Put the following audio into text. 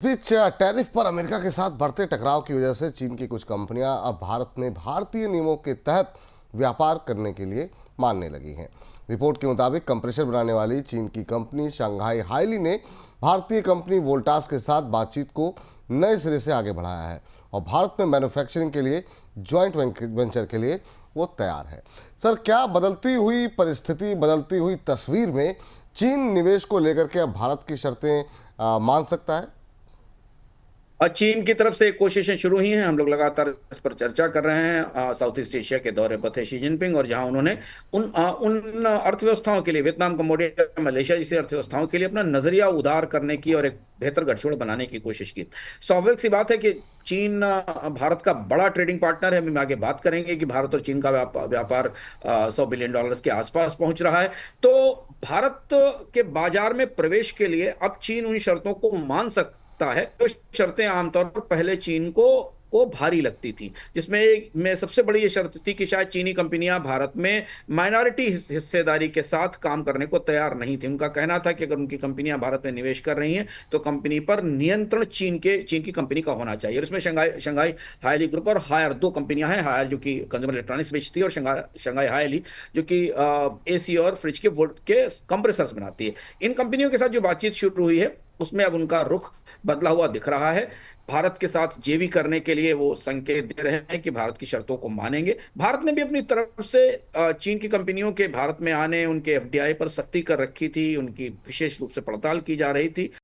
बीच tariff पर America के साथ बढ़ते टकराव की वजह से चीन की कुछ कंपनियां अब भारत में भारतीय नियमों के तहत व्यापार करने के लिए मानने लगी हैं। रिपोर्ट के मुताबिक कंप्रेसर बनाने वाली चीन की कंपनी शंघाई हाइली ने भारतीय कंपनी वोल्टास के साथ बातचीत को नए सिरे से आगे बढ़ाया है और भारत में मैन्युफैक्चरिंग के लिए ज्वाइंट वेंचर के लिए वो तैयार है। सर, क्या बदलती हुई परिस्थिति, बदलती हुई तस्वीर में चीन निवेश को लेकर के अब भारत की शर्तें मान सकता है? और चीन की तरफ से कोशिशें शुरू हुई हैं। हम लोग लगातार इस पर चर्चा कर रहे हैं। साउथ ईस्ट एशिया के दौरे पर थे शी जिनपिंग, और जहां उन्होंने उन अर्थव्यवस्थाओं के लिए, वियतनाम, कम्बोडिया, मलेशिया जैसी अर्थव्यवस्थाओं के लिए अपना नजरिया उदार करने की और एक बेहतर गठजोड़ बनाने की कोशिश की। स्वाभाविक सी बात है कि चीन भारत का बड़ा ट्रेडिंग पार्टनर है। हम आगे बात करेंगे कि भारत और चीन का व्यापार $100 बिलियन के आसपास पहुंच रहा है। तो भारत के बाजार में प्रवेश के लिए अब चीन उन शर्तों को मान सकता है तो शर्तें आमतौर पर पहले चीन को भारी लगती थी, जिसमें में सबसे बड़ी ये शर्त थी कि शायद चीनी कंपनियां भारत में माइनॉरिटी हिस्सेदारी के साथ काम करने को तैयार नहीं थी। उनका कहना था कि अगर उनकी कंपनियां भारत में निवेश कर रही हैं तो कंपनी पर नियंत्रण चीन की कंपनी का होना चाहिए। और इसमें शंघाई हायली ग्रुप और हायर दो कंपनियां हैं। हायर जो कि कंज्यूमर इलेक्ट्रॉनिक्स बेचती है, और शंघाई हायली जो कि एसी और फ्रिज के वोल्ट के कंप्रेसर्स बनाती है। इन कंपनियों के साथ जो बातचीत शुरू हुई है उसमें अब उनका रुख बदला हुआ दिख रहा है। भारत के साथ जेवी करने के लिए वो संकेत दे रहे हैं कि भारत की शर्तों को मानेंगे। भारत ने भी अपनी तरफ से चीन की कंपनियों के भारत में आने, उनके एफडीआई पर सख्ती कर रखी थी। उनकी विशेष रूप से पड़ताल की जा रही थी।